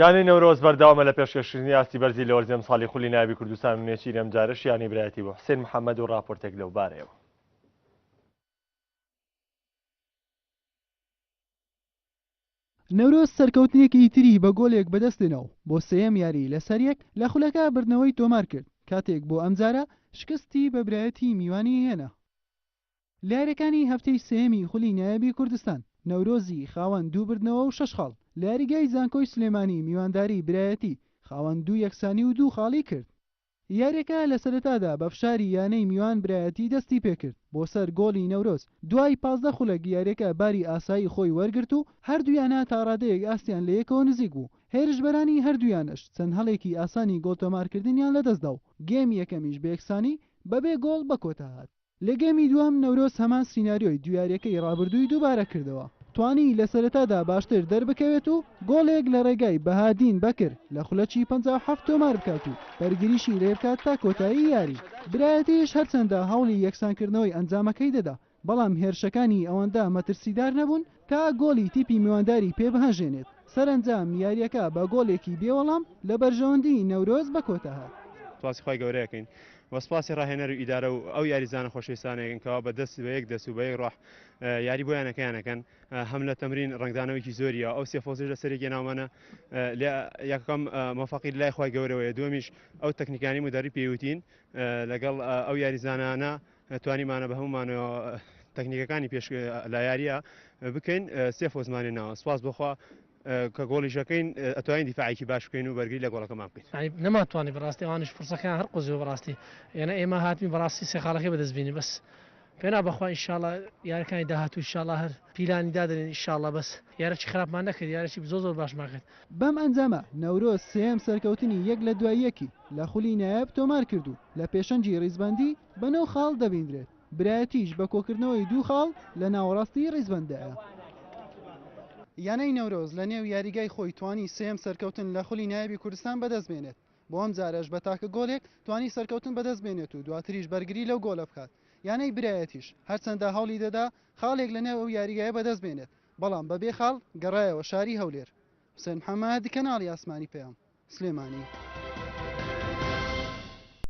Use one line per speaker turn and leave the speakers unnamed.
یانی نەورۆز بەردەوامە لە پێشکەشکردنی ئاستی بەرزی لە وەرزێم ساڵی خولی نایبی کوردستان و نێچیری ئەم جارش یانی برایەتی بۆ حسێن محەممەد و راپۆرتێک لەو بارەیەوە.
نەورۆز سەرکەوتنێکی تری بە گۆلێک بەدەستێنەوە بۆ سێەم یاری لەسەریەک لە خولەکە بردنەوەی تۆمار کرد کاتێک بۆ ئەمجارە شکستی بە برایەتی میوانی هێنا. لارەکانی هەفتەی سێمی خولی نایبی کوردستان نەورۆزی خاوەن دوو بردنەوە و 6 خاڵ لە یاریگای زانکۆی سلێمانی میوانداری برایەتی خاوەن دوو یەکسانی و دوو خاڵی کرد. یاریەکە لە سەرەتادا بە فشاری یانەی میوان برایەتی دەستی پێکرد بۆ سەر گۆڵی نەورۆز دوای 15 خولەک یاریەکە باری ئاسایی خۆی وەرگرت و هەردوویانە تا ڕادەیەک ئاستیان لە یەکەوە نزیک بوو. هێرشبەرانی هەردوویانش چەند هەڵێکی ئاسانی گۆڵتۆمارکردنیان لەدەستدا و گێم یەکەمیش بە یەکسانی بەبێ گۆڵ بە کۆتا هات. لە گێمی دووەم نەورۆز هەمان سیناریۆی دویاریەکەی ڕابردووی دووبارە کردەوە توانی لە سەرەتادا باشتر دەربکەوێت و گۆڵێک لە ڕێگای بەهادین بەکر لە خولەکی 57 تۆمار بکات و بەرگریشی لێ بکات تا کۆتایی یاری. برایەتیش هەرچەندە هەوڵی یەکسانکردنەوەی ئەنجامەکەی دەدا بەڵام هێرشەکانی ئەوەندە مەترسیدار نەبوون تا گۆڵی تیپی میوانداری پێ بهەژێنێت. سەرنجام یاریەکە بە گۆڵێکی بێوەڵام لە بەرژەوەندی نەورۆز بە کۆتا هات.
سپاسی خۆی گەورەیەکەین وەسپاسی ڕاهێنەر و ئیدارە و ئەو یاریزانە خۆشەویستانێکەوە بە دەست بە یەک دەست و بە یەک ڕاح یاری بۆیانەکەیانەکەن هەم لە تەمرین ڕنگدانەوەیکی زۆریە ئەو سێفۆزش لە سەرێکی ناومانە یەکەم مەفەقی لای خۆی گەورەوەیە دومیش ئەو تەکنیکانی مدەری پێوتین لەگەڵ ئەو یاریزانانە توانیمانە بە هەمومانەوە تەکنیکەکانی پێش لە یاریە بکەین سێفۆ زمانی ناوە سپاس بخوا کە گۆڵیشەکەین ئەتوانین دیفاعێکی باش بکەین و بەرگری لە گۆڵەکەمان بکەین.
نەماتوانانی بەڕاستی ئەوانش فرسەکان هەر قوزی بەڕاستی یعنی ئێمە هاتمی بەڕاستی سێخاڵەکەی بەدەستبینی بەس پێنا بەخوا ئینشاڵڵا یارەکانی داهاتوو ئینشاڵڵا هەر پیلانی دادرێن ئینشاڵڵا بەس یارەکی خراپمان نەکرد یارەکی زۆر باشمان کرد.
بەم ئەنجامە نەورۆز سێم سەرکەوتنی یەک لە دوای یەکی لە خولی نایب تۆمار کرد و لە پێشەنجی ڕیزبەندی بە 9 خاڵ دەبیندرێت. برایەتیش بە کۆکردنەوەی 2 خاڵ لە ناوەڕاستی ڕیزبەندایە. یانەی نەورۆز لە نێو یاریگای خۆی توانی سێم سەرکەوتن لە خولی نایبی کوردستان بەدەست بێنێت بۆ ئەم جارەش بە تاکە گۆڵێک توانی سەرکەوتن بەدەست بێنێت و دواتریش بەرگری لەو گۆڵە بکات. یانەی برایەتیش هەرچەندە هەوڵی دەدا خاڵێک لە نێو ئەو یاریگایە بەدەست بێنێت بەڵام بەبێ خاڵ گەڕایەوە شاری هەولێر. حسێن محەممەد کەناڵی ئاسمانی پێم سلێمانی.